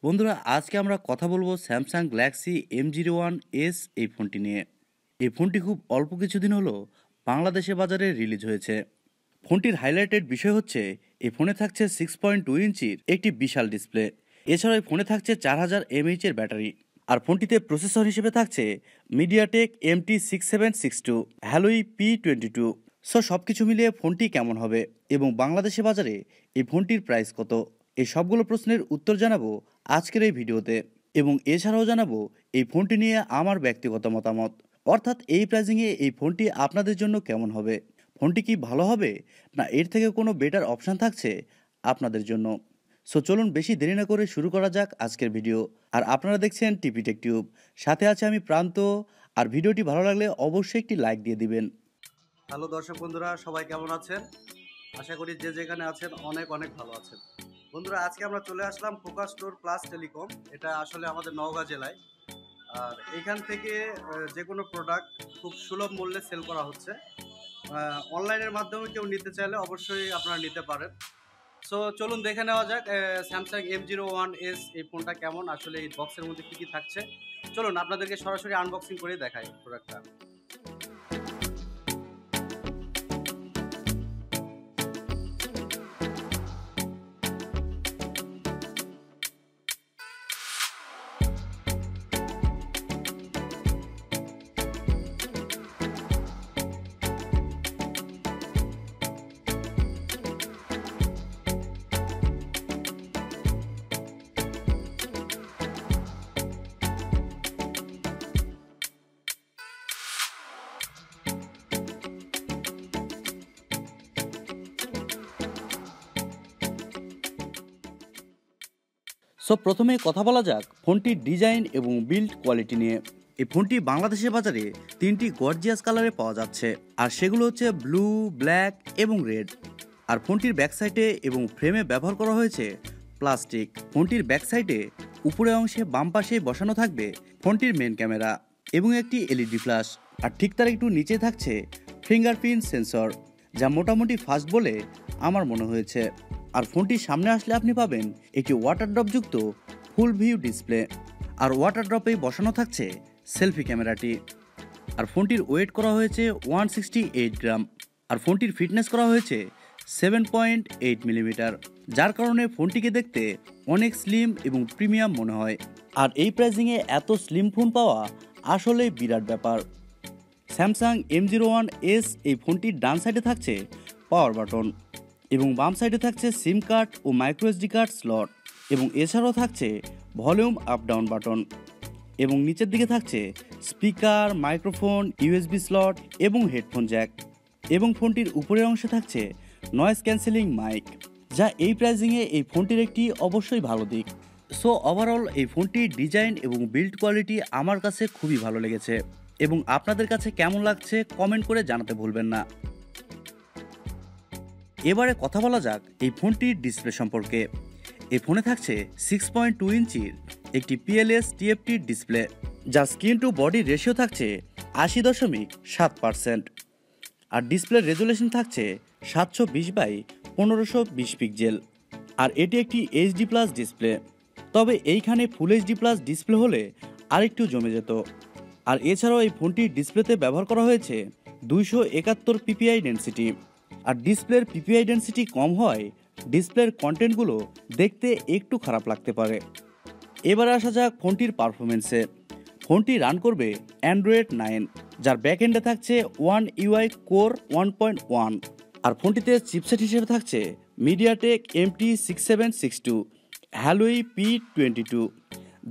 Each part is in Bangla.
বন্ধুরা আজকে আমরা কথা বলবো স্যামসাং গ্যালাক্সি M01s এই ফোনটি নিয়ে। এই ফোনটি খুব অল্প কিছুদিন হলো বাংলাদেশে বাজারে রিলিজ হয়েছে। ফোনটির হাইলাইটেড বিষয় হচ্ছে এই ফোনে থাকছে 6.2 ইঞ্চির একটি বিশাল ডিসপ্লে। এছাড়াও এই ফোনে থাকছে 4000 mAh এর ব্যাটারি। আর ফোনটিতে প্রসেসর হিসেবে থাকছে মিডিয়াটেক MT6762 হ্যালোই P22। সব কিছু মিলিয়ে ফোনটি কেমন হবে এবং বাংলাদেশে বাজারে এই ফোনটির প্রাইস কত, এই সবগুলো প্রশ্নের উত্তর জানাবো আজকের এই ভিডিওতে। এবং এছাড়াও জানাবো এই ফোনটি নিয়ে আমার ব্যক্তিগত মতামত, অর্থাৎ এই প্রাইজিংয়ে এই ফোনটি আপনাদের জন্য কেমন হবে, ফোনটি কি ভালো হবে না এর থেকে কোনো বেটার অপশান থাকছে আপনাদের জন্য। চলুন বেশি দেরি না করে শুরু করা যাক আজকের ভিডিও। আর আপনারা দেখছেন টিপি টেকটিউব, সাথে আছে আমি প্রান্ত। আর ভিডিওটি ভালো লাগলে অবশ্যই একটি লাইক দিয়ে দিবেন। হ্যালো দর্শক বন্ধুরা, সবাই কেমন আছেন? আশা করি যে যেখানে আছেন অনেক অনেক ভালো আছেন। বন্ধুরা আজকে আমরা চলে আসলাম খোকা স্টোর প্লাস টেলিকম। এটা আসলে আমাদের নওগাঁ জেলায়। আর এইখান থেকে যে কোনো প্রোডাক্ট খুব সুলভ মূল্যে সেল করা হচ্ছে। অনলাইনের মাধ্যমে কেউ নিতে চাইলে অবশ্যই আপনারা নিতে পারেন। চলুন দেখে নেওয়া যাক স্যামসাং M01s এই ফোনটা কেমন, আসলে এই বক্সের মধ্যে কী কী থাকছে। চলুন আপনাদেরকে সরাসরি আনবক্সিং করে দেখাই প্রোডাক্টটা। প্রথমে কথা বলা যাক ফোনটির ডিজাইন এবং বিল্ড কোয়ালিটি নিয়ে। এই ফোনটি বাংলাদেশের বাজারে তিনটি গর্জিয়াস কালারে পাওয়া যাচ্ছে, আর সেগুলো হচ্ছে ব্লু, ব্ল্যাক এবং রেড। আর ফোনটির ব্যাক সাইডে এবং ফ্রেমে ব্যবহার করা হয়েছে প্লাস্টিক। ফোনটির ব্যাক সাইডে উপরের অংশে বাম পাশে বসানো থাকবে ফোনটির মেন ক্যামেরা এবং একটি এলইডি ফ্ল্যাশ। আর ঠিক তার একটু নিচে থাকছে ফিঙ্গারপ্রিন্ট সেন্সর, যা মোটামুটি ফাস্ট বলে আমার মনে হয়েছে। আর ফোনটির সামনে আসলে আপনি পাবেন একটি ওয়াটার ড্রপ যুক্ত ফুল ভিউ ডিসপ্লে, আর ওয়াটার ড্রপেই বসানো থাকছে সেলফি ক্যামেরাটি। আর ফোনটির ওয়েট করা হয়েছে 168 গ্রাম। আর ফোনটির ফিটনেস করা হয়েছে 7.8 মিলিমিটার, যার কারণে ফোনটিকে দেখতে অনেক স্লিম এবং প্রিমিয়াম মনে হয়। আর এই প্রাইসিংয়ে এত স্লিম ফোন পাওয়া আসলেই বিরাট ব্যাপার। স্যামসাং M01s এই ফোনটির ডান সাইডে থাকছে পাওয়ার বাটন এবং বাম সাইডে থাকছে সিম কার্ড ও মাইক্রো এসডি কার্ড স্লট, এবং এছাড়াও থাকছে ভলিউম আপ ডাউন বাটন, এবং নিচের দিকে থাকছে স্পিকার, মাইক্রোফোন, ইউএসবি স্লট এবং হেডফোন জ্যাক। এবং ফোনটির উপরের অংশে থাকছে নয়েজ ক্যান্সেলিং মাইক, যা এই প্রাইজিংয়ে এই ফোনটির একটি অবশ্যই ভালো দিক। ওভারঅল এই ফোনটির ডিজাইন এবং বিল্ড কোয়ালিটি আমার কাছে খুবই ভালো লেগেছে, এবং আপনাদের কাছে কেমন লাগছে কমেন্ট করে জানাতে ভুলবেন না। এবারে কথা বলা যাক এই ফোনটির ডিসপ্লে সম্পর্কে। এই ফোনে থাকছে 6.2 ইঞ্চির একটি PLS TFT ডিসপ্লে, যার স্ক্রিন টু বডি রেশিও থাকছে 80.7%। আর ডিসপ্লের রেজুলেশন থাকছে 720x1520 পিক্সেল। আর এটি একটি HD+ ডিসপ্লে, তবে এইখানে ফুল HD+ ডিসপ্লে হলে আরেকটু জমে যেত। আর এছাড়াও এই ফোনটির ডিসপ্লেতে ব্যবহার করা হয়েছে 271 PPI ডেনসিটি। আর ডিসপ্লের PPI ডেনসিটি কম হয় ডিসপ্লের কন্টেন্টগুলো দেখতে একটু খারাপ লাগতে পারে। এবার আসা যাক ফোনটির পারফরমেন্সে। ফোনটি রান করবে অ্যান্ড্রয়েড 9, যার ব্যাকএন্ডে থাকছে One UI Core 1.1। আর ফোনটিতে চিপসেট হিসেবে থাকছে মিডিয়াটেক MT6762 হ্যালোই P22,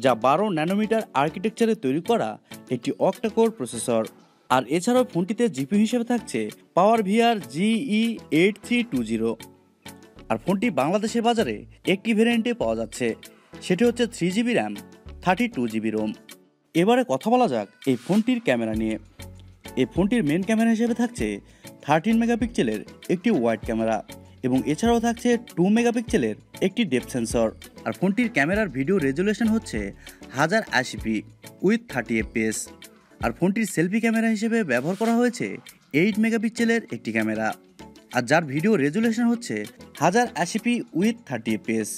যা 12 ন্যানোমিটার আর্কিটেকচারে তৈরি করা একটি অক্টা-কোর প্রসেসর। আর এছাড়াও ফোনটিতে জিপিইউ হিসেবে থাকছে পাওয়ার ভিআর GE8320। আর ফোনটি বাংলাদেশের বাজারে একটি ভেরিয়েন্টে পাওয়া যাচ্ছে, সেটি হচ্ছে 3GB র্যাম 32GB রোম। এবারে কথা বলা যাক এই ফোনটির ক্যামেরা নিয়ে। এই ফোনটির মেন ক্যামেরা হিসেবে থাকছে 13 মেগাপিক্সেলের একটি ওয়াইড ক্যামেরা, এবং এছাড়াও থাকছে 2 মেগাপিক্সেলের একটি ডেপথ সেন্সর। আর ফোনটির ক্যামেরার ভিডিও রেজুলেশন হচ্ছে 1080p উইথ 30 fps। আর ফোনটির সেলফি ক্যামেরা হিসেবে ব্যবহার করা হয়েছে 8 মেগাপিক্সেলের একটি ক্যামেরা, আর যার ভিডিও রেজুলেশন হচ্ছে 1080p উইথ 30 fps।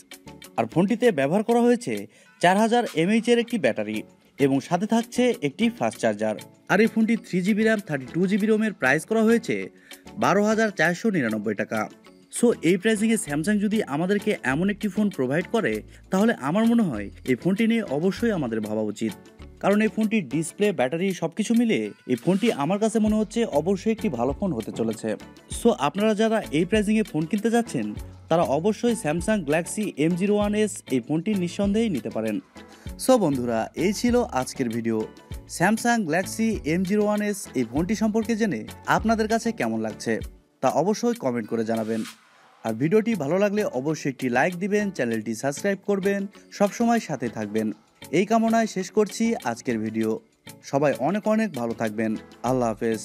আর ফোনটিতে ব্যবহার করা হয়েছে 4000 mAh এর একটি ব্যাটারি এবং সাথে থাকছে একটি ফাস্ট চার্জার। আর এই ফোনটি 3GB র্যাম 32GB রোমের প্রাইস করা হয়েছে 12,499 টাকা। সো এই প্রাইসিংয়ে স্যামসাং যদি আমাদেরকে এমন একটি ফোন প্রোভাইড করে তাহলে আমার মনে হয় এই ফোনটি নিয়ে অবশ্যই আমাদের ভাবা উচিত, কারণ এই ফোনটির ডিসপ্লে, ব্যাটারি সবকিছু মিলে এই ফোনটি আমার কাছে মনে হচ্ছে অবশ্যই একটি ভালো ফোন হতে চলেছে। সো আপনারা যারা এই প্রাইসিংয়ে ফোন কিনতে যাচ্ছেন তারা অবশ্যই স্যামসাং গ্যালাক্সি M01s এই ফোনটি নিঃসন্দেহেই নিতে পারেন। সো বন্ধুরা, এই ছিল আজকের ভিডিও। স্যামসাং গ্যালাক্সি M01s এই ফোনটি সম্পর্কে জেনে আপনাদের কাছে কেমন লাগছে তা অবশ্যই কমেন্ট করে জানাবেন। আর ভিডিওটি ভালো লাগলে অবশ্যই একটি লাইক দিবেন, চ্যানেলটি সাবস্ক্রাইব করবেন, সবসময় সাথে থাকবেন। এই কামনায় শেষ করছি আজকের ভিডিও। সবাই অনেক অনেক ভালো থাকবেন। আল্লাহ হাফেজ।